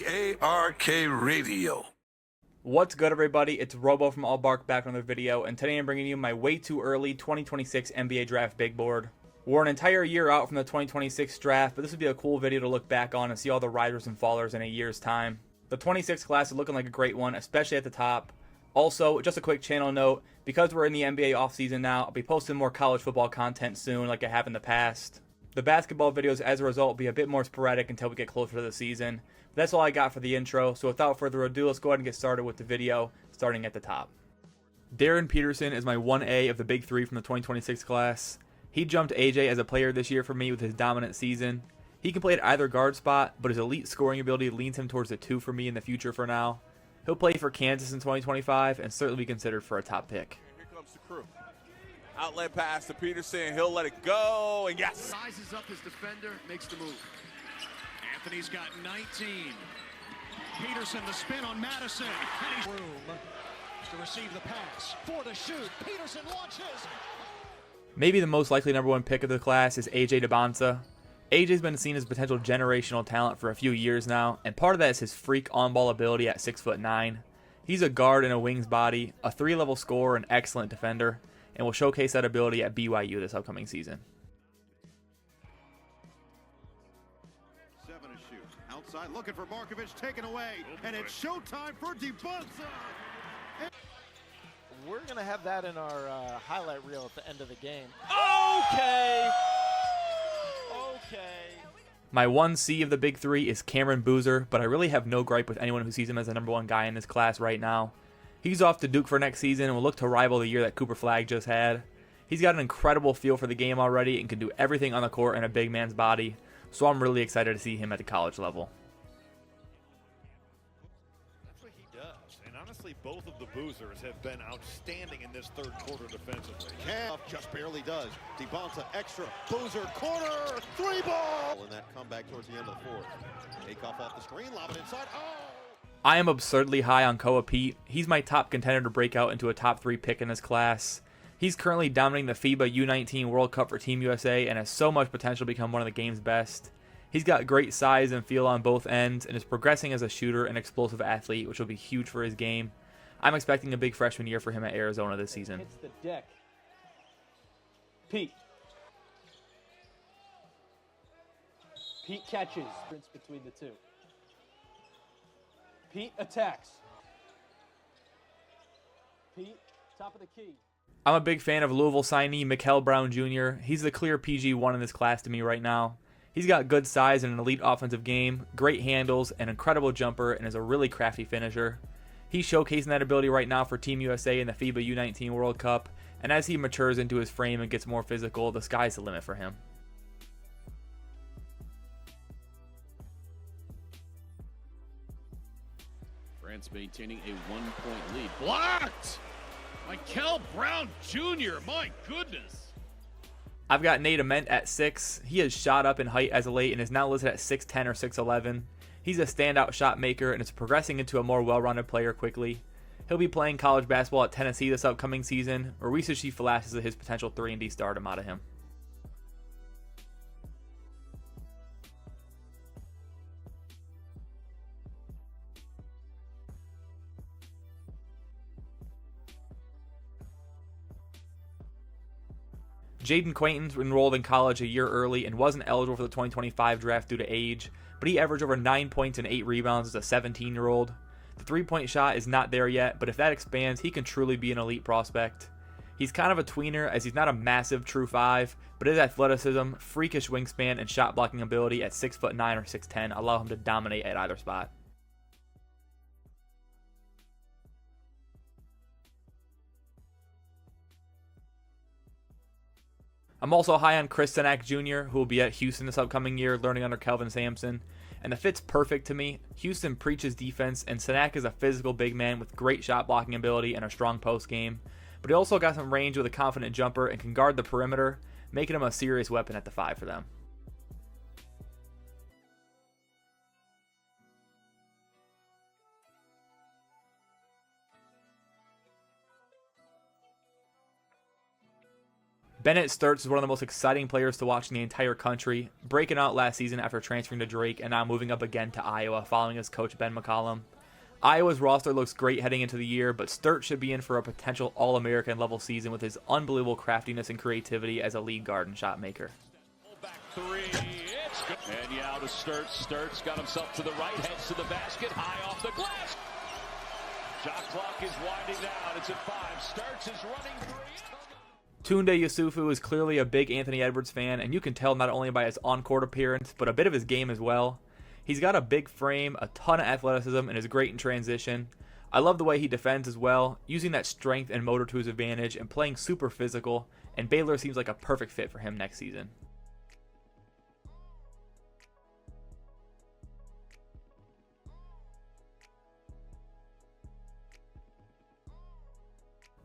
BARK Radio. What's good, everybody? It's Robo from Allbark back on another video, and today I'm bringing you my way too early 2026 NBA Draft Big Board. We're an entire year out from the 2026 draft, but this would be a cool video to look back on and see all the risers and fallers in a year's time. The 26 class is looking like a great one, especially at the top. Also, just a quick channel note, because we're in the NBA offseason now, I'll be posting more college football content soon like I have in the past. The basketball videos, as a result, will be a bit more sporadic until we get closer to the season. But that's all I got for the intro, so without further ado, let's go ahead and get started with the video, starting at the top. Darren Peterson is my 1A of the big three from the 2026 class. He jumped AJ as a player this year for me with his dominant season. He can play at either guard spot, but his elite scoring ability leans him towards the 2 for me in the future for now. He'll play for Kansas in 2025 and certainly be considered for a top pick. Here comes the crew. Outlet pass to Peterson. He'll let it go, and yes. Sizes up his defender, makes the move. Anthony's got 19. Peterson, the spin on Madison. And he's room to receive the pass. For the shoot, Peterson launches. Maybe the most likely number 1 pick of the class is AJ Dybantsa. AJ's been seen as a potential generational talent for a few years now, and part of that is his freak on-ball ability at 6'9". He's a guard in a wing's body, a 3-level scorer, and excellent defender, and will showcase that ability at BYU this upcoming season. 7 to shoot. Outside, looking for Markovich, taken away, and it's showtime for Dybantsa. We're going to have that in our highlight reel at the end of the game. Okay. My 1C of the big three is Cameron Boozer, but I really have no gripe with anyone who sees him as the number 1 guy in this class right now. He's off to Duke for next season and will look to rival the year that Cooper Flagg just had. He's got an incredible feel for the game already and can do everything on the court in a big man's body, so I'm really excited to see him at the college level. That's what he does, and honestly both of the Boozers have been outstanding in this third quarter defensively. Cam just barely does. Dybantsa extra. Boozer corner. 3-ball. And that comeback towards the end of the fourth. Takeoff off the screen. Lob it inside. Oh! I am absurdly high on Koa Pete. He's my top contender to break out into a top 3 pick in this class. He's currently dominating the FIBA U19 World Cup for Team USA and has so much potential to become one of the game's best. He's got great size and feel on both ends and is progressing as a shooter and explosive athlete, which will be huge for his game. I'm expecting a big freshman year for him at Arizona this season. Hits the deck. Pete. Pete catches. Difference between the two. Pete attacks. Pete, top of the key. I'm a big fan of Louisville signee Mikel Brown Jr. He's the clear PG1 in this class to me right now. He's got good size and an elite offensive game, great handles, an incredible jumper, and is a really crafty finisher. He's showcasing that ability right now for Team USA in the FIBA U19 World Cup, and as he matures into his frame and gets more physical, the sky's the limit for him. France maintaining a 1-point lead. Blocked! Mikel Brown Jr., my goodness. I've got Nate Ament at 6. He has shot up in height as of late and is now listed at 6'10 or 6'11. He's a standout shot maker and is progressing into a more well-rounded player quickly. He'll be playing college basketball at Tennessee this upcoming season, where we should see flashes of his potential 3-and-D stardom out of him. Jaden Quaintance enrolled in college a year early and wasn't eligible for the 2025 draft due to age, but he averaged over 9 points and 8 rebounds as a 17-year-old. The 3-point shot is not there yet, but if that expands, he can truly be an elite prospect. He's kind of a tweener as he's not a massive true 5, but his athleticism, freakish wingspan, and shot blocking ability at 6'9 or 6'10 allow him to dominate at either spot. I'm also high on Chris Senak Jr., who will be at Houston this upcoming year learning under Kelvin Sampson, and the fit's perfect to me. Houston preaches defense, and Senak is a physical big man with great shot blocking ability and a strong post game, but he also got some range with a confident jumper and can guard the perimeter, making him a serious weapon at the 5 for them. Bennett Sturts is one of the most exciting players to watch in the entire country, breaking out last season after transferring to Drake and now moving up again to Iowa following his coach Ben McCollum. Iowa's roster looks great heading into the year, but Sturts should be in for a potential All-American level season with his unbelievable craftiness and creativity as a lead guard and shot maker. Back three, it's good. And yeah, to Sturts. Sturts got himself to the right, heads to the basket, high off the glass. Shot clock is winding down. It's at 5. Sturts is running 3. Tunde Yusufu is clearly a big Anthony Edwards fan, and you can tell not only by his on-court appearance, but a bit of his game as well. He's got a big frame, a ton of athleticism, and is great in transition. I love the way he defends as well, using that strength and motor to his advantage and playing super physical, and Baylor seems like a perfect fit for him next season.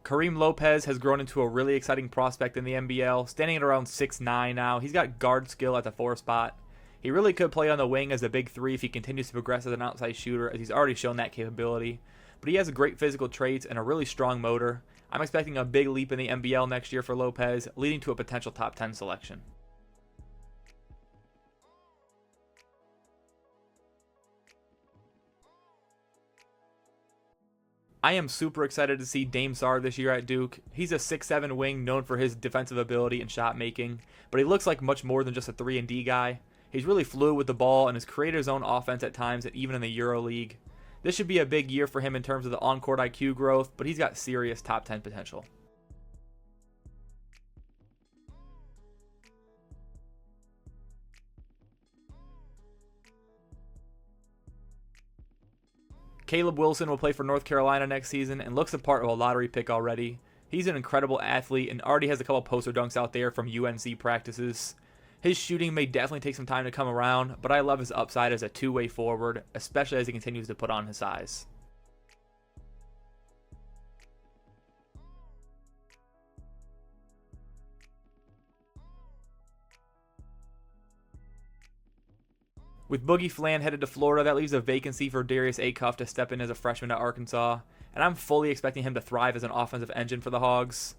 Kareem Lopez has grown into a really exciting prospect in the NBL, standing at around 6'9" now. He's got guard skill at the 4 spot. He really could play on the wing as a big 3 if he continues to progress as an outside shooter, as he's already shown that capability. But he has great physical traits and a really strong motor. I'm expecting a big leap in the NBL next year for Lopez, leading to a potential top 10 selection. I am super excited to see Dame Sarr this year at Duke. He's a 6'7" wing known for his defensive ability and shot making, but he looks like much more than just a 3-and-D guy. He's really fluid with the ball and has created his own offense at times, even in the EuroLeague. This should be a big year for him in terms of the on-court IQ growth, but he's got serious top 10 potential. Caleb Wilson will play for North Carolina next season and looks the part of a lottery pick already. He's an incredible athlete and already has a couple poster dunks out there from UNC practices. His shooting may definitely take some time to come around, but I love his upside as a two-way forward, especially as he continues to put on his size. With Boogie Flan headed to Florida, that leaves a vacancy for Darius Acuff to step in as a freshman at Arkansas, and I'm fully expecting him to thrive as an offensive engine for the Hogs.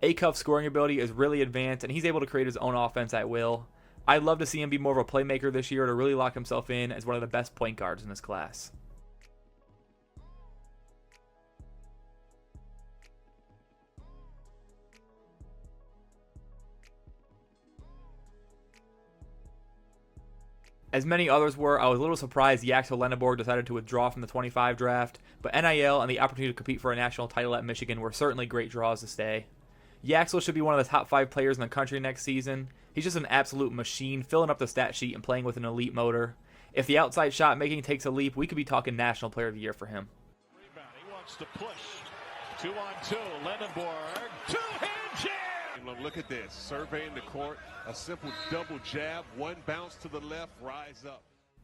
Acuff's scoring ability is really advanced, and he's able to create his own offense at will. I'd love to see him be more of a playmaker this year to really lock himself in as one of the best point guards in this class. As many others were, I was a little surprised Yaxel Lenneborg decided to withdraw from the 25 draft, but NIL and the opportunity to compete for a national title at Michigan were certainly great draws to stay. Yaxel should be one of the top 5 players in the country next season. He's just an absolute machine, filling up the stat sheet and playing with an elite motor. If the outside shot making takes a leap, we could be talking National Player of the Year for him. Rebound. He wants to push. 2-on-2. Lenneborg. Two-hand jam. Look at this. Surveying the court. A simple double jab. One bounce to the left. Rise up.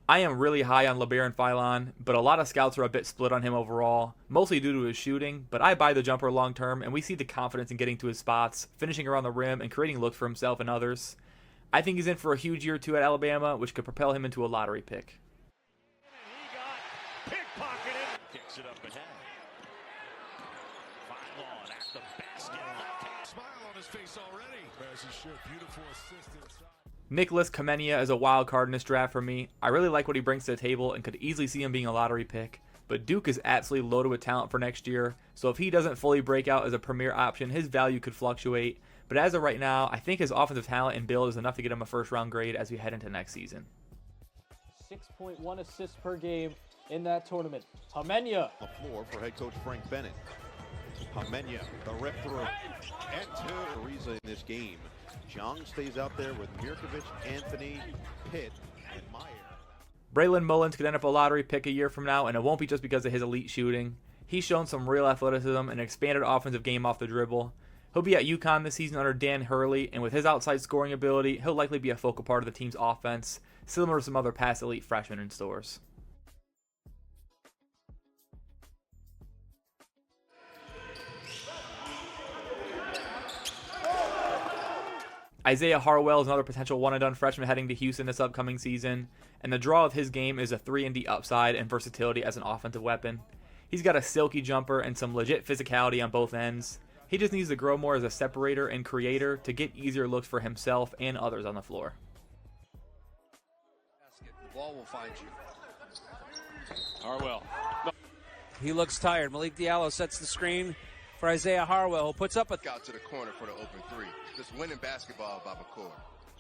I am really high on LeBaron Philon, but a lot of scouts are a bit split on him overall, mostly due to his shooting, but I buy the jumper long term, and we see the confidence in getting to his spots, finishing around the rim, and creating looks for himself and others. I think he's in for a huge year too at Alabama, which could propel him into a lottery pick. He got pickpocketed. Kicks it up ahead. Philon at the basket. Smile on his face already. As he should. Beautiful assist inside. Nicholas Kamenia is a wild card in this draft for me. I really like what he brings to the table and could easily see him being a lottery pick. But Duke is absolutely loaded with talent for next year, so if he doesn't fully break out as a premier option, his value could fluctuate. But as of right now, I think his offensive talent and build is enough to get him a first-round grade as we head into next season. 6.1 assists per game in that tournament. Hamenya. On the floor for head coach Frank Bennett. Hamenya, the rip through. And 2. Ariza in this game. Jong stays out there with Mirkovic, Anthony, Pitt, and Meyer. Braylon Mullins could end up a lottery pick a year from now, and it won't be just because of his elite shooting. He's shown some real athleticism and an expanded offensive game off the dribble. He'll be at UConn this season under Dan Hurley, and with his outside scoring ability, he'll likely be a focal part of the team's offense, similar to some other past elite freshmen in stores. Isaiah Harwell is another potential one-and-done freshman heading to Houston this upcoming season, and the draw of his game is a 3-and-D upside and versatility as an offensive weapon. He's got a silky jumper and some legit physicality on both ends. He just needs to grow more as a separator and creator to get easier looks for himself and others on the floor. The ball will find you. Harwell. He looks tired. Malik Diallo sets the screen for Isaiah Harwell, who puts up a Out to the corner for the open three. Just winning basketball by McCord.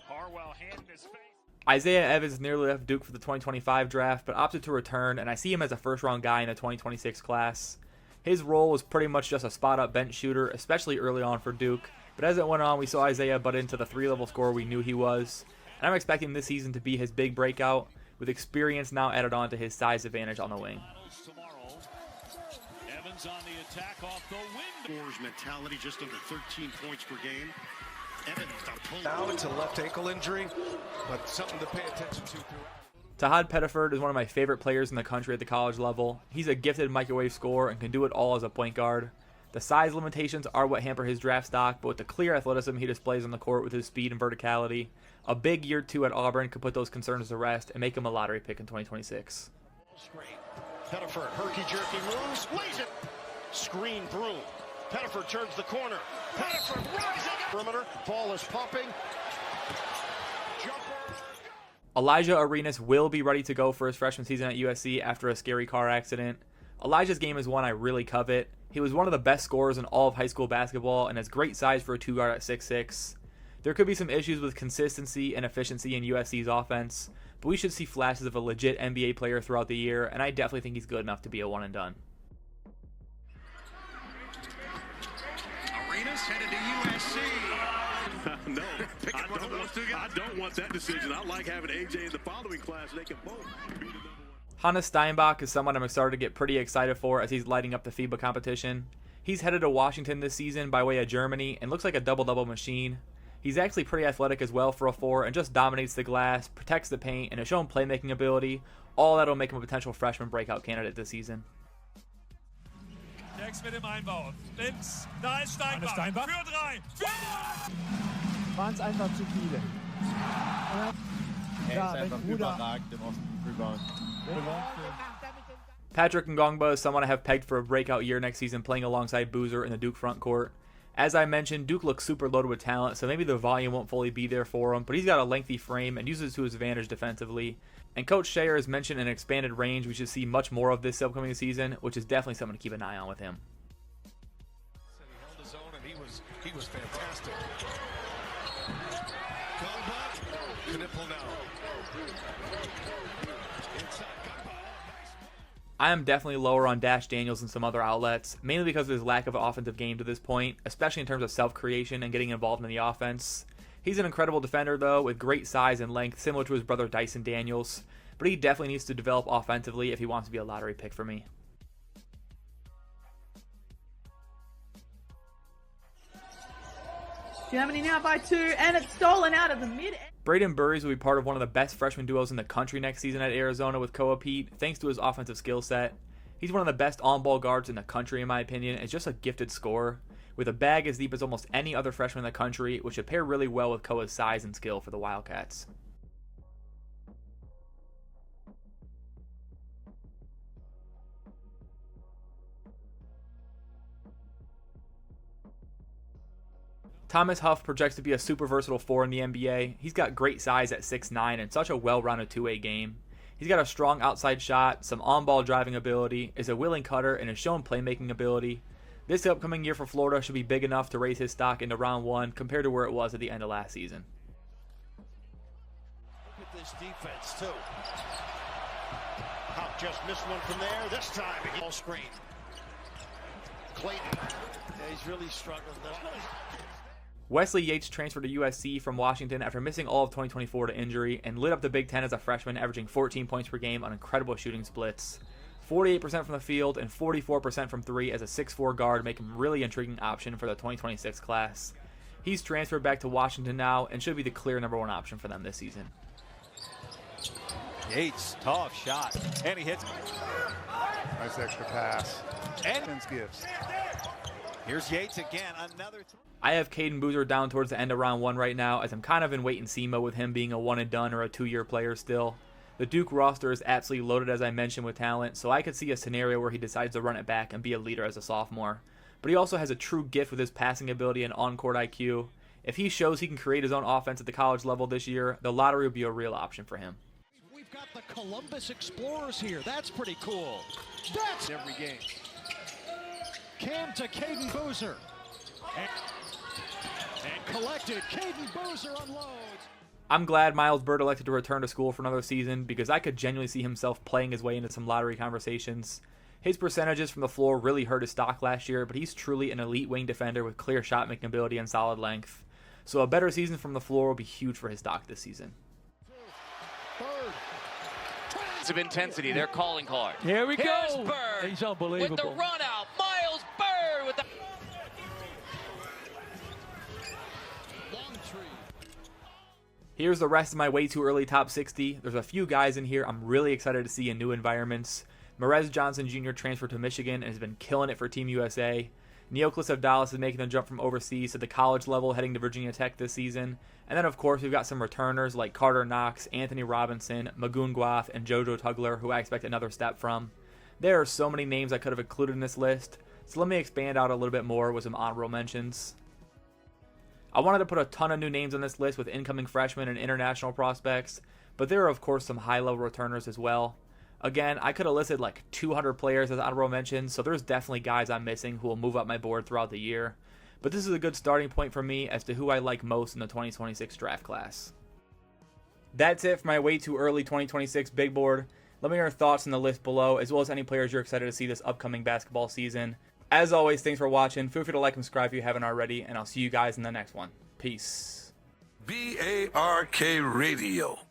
Harwell hand in his face. Isaiah Evans nearly left Duke for the 2025 draft, but opted to return, and I see him as a first-round guy in the 2026 class. His role was pretty much just a spot-up bench shooter, especially early on for Duke, but as it went on, we saw Isaiah butt into the three-level scorer we knew he was, and I'm expecting this season to be his big breakout, with experience now added on to his size advantage on the wing. Evans on the attack off the window. Scores mentality, just under 13 points per game. Evans Now it's a left ankle injury, but something to pay attention to. Tahad Pettiford is one of my favorite players in the country at the college level. He's a gifted microwave scorer and can do it all as a point guard. The size limitations are what hamper his draft stock, but with the clear athleticism he displays on the court with his speed and verticality, a big year 2 at Auburn could put those concerns to rest and make him a lottery pick in 2026. Screen. Pettiford, herky-jerky moves, lays it. Screen Broom. Pettiford turns the corner. Pettiford rising. Perimeter. Ball is pumping. Jumper. Elijah Arenas will be ready to go for his freshman season at USC after a scary car accident. Elijah's game is one I really covet. He was one of the best scorers in all of high school basketball and has great size for a 2-guard at 6'6". There could be some issues with consistency and efficiency in USC's offense, but we should see flashes of a legit NBA player throughout the year, and I definitely think he's good enough to be a one and done. Arenas headed to USC. No, I don't want that decision. I like having AJ in the following class. They can both be the number one. Hannes Steinbach is someone I'm starting to get pretty excited for as he's lighting up the FIBA competition. He's headed to Washington this season by way of Germany and looks like a double-double machine. He's actually pretty athletic as well for a 4 and just dominates the glass, protects the paint, and has shown playmaking ability. All that'll make him a potential freshman breakout candidate this season. Next mit dem Einbau. Links, da ist Steinbach. Für 3. Waren es einfach zu viele. Er ist einfach überragend im Rebound. Patrick Ngongba is someone I have pegged for a breakout year next season playing alongside Boozer in the Duke front court. As I mentioned, Duke looks super loaded with talent, so maybe the volume won't fully be there for him, but he's got a lengthy frame and uses it to his advantage defensively. And Coach Shayer has mentioned an expanded range we should see much more of this upcoming season, which is definitely something to keep an eye on with him. He held his own and he was fantastic. Knipple now. I am definitely lower on Dash Daniels than some other outlets, mainly because of his lack of an offensive game to this point, especially in terms of self-creation and getting involved in the offense. He's an incredible defender, though, with great size and length, similar to his brother Dyson Daniels, but he definitely needs to develop offensively if he wants to be a lottery pick for me. Germany now by 2, and it's stolen out of the mid. Braden Burries will be part of one of the best freshman duos in the country next season at Arizona with Koa Pete, thanks to his offensive skill set. He's one of the best on-ball guards in the country, in my opinion, and is just a gifted scorer, with a bag as deep as almost any other freshman in the country, which should pair really well with Koa's size and skill for the Wildcats. Thomas Huff projects to be a super versatile 4 in the NBA. He's got great size at 6'9" and such a well-rounded two-way game. He's got a strong outside shot, some on-ball driving ability, is a willing cutter, and has shown playmaking ability. This upcoming year for Florida should be big enough to raise his stock into round 1 compared to where it was at the end of last season. Look at this defense, too. Huff just missed one from there. This time, ball screen. Clayton. Yeah, he's really struggling. Wesley Yates transferred to USC from Washington after missing all of 2024 to injury and lit up the Big Ten as a freshman, averaging 14 points per game on incredible shooting splits. 48% from the field and 44% from 3 as a 6'4 guard make him a really intriguing option for the 2026 class. He's transferred back to Washington now and should be the clear number 1 option for them this season. Yates, tough shot, and he hits. Nice extra pass. And gives. Here's Yates again, another. I have Caden Boozer down towards the end of round 1 right now, as I'm kind of in wait-and-see mode with him being a one-and-done or a 2-year player still. The Duke roster is absolutely loaded, as I mentioned, with talent, so I could see a scenario where he decides to run it back and be a leader as a sophomore. but he also has a true gift with his passing ability and on-court IQ. If he shows he can create his own offense at the college level this year, the lottery will be a real option for him. We've got the Columbus Explorers here. That's pretty cool. That's every game. Cam to Caden Boozer. And collected. Caden Boozer unloads. I'm glad Miles Byrd elected to return to school for another season because I could genuinely see himself playing his way into some lottery conversations. His percentages from the floor really hurt his stock last year, but he's truly an elite wing defender with clear shot-making ability and solid length. So a better season from the floor will be huge for his stock this season. Of intensity, their calling card. Here we Here's go. Byrd He's unbelievable. with the run out. Miles Byrd with the Here's the rest of my way too early top 60. There's a few guys in here I'm really excited to see in new environments. Merez Johnson Jr. transferred to Michigan and has been killing it for Team USA. Neoclis of Dallas is making the jump from overseas to the college level, heading to Virginia Tech this season. And then, of course, we've got some returners like Carter Knox, Anthony Robinson, Magoon Guath, and JoJo Tugler, who I expect another step from. There are so many names I could have included in this list, so let me expand out a little bit more with some honorable mentions. I wanted to put a ton of new names on this list with incoming freshmen and international prospects, but there are, of course, some high-level returners as well. Again, I could have listed like 200 players as honorable mentions, so there's definitely guys I'm missing who will move up my board throughout the year. But this is a good starting point for me as to who I like most in the 2026 draft class. That's it for my way too early 2026 big board. Let me know your thoughts on the list below, as well as any players you're excited to see this upcoming basketball season. As always, thanks for watching. Feel free to like and subscribe if you haven't already, and I'll see you guys in the next one. Peace. BARK Radio.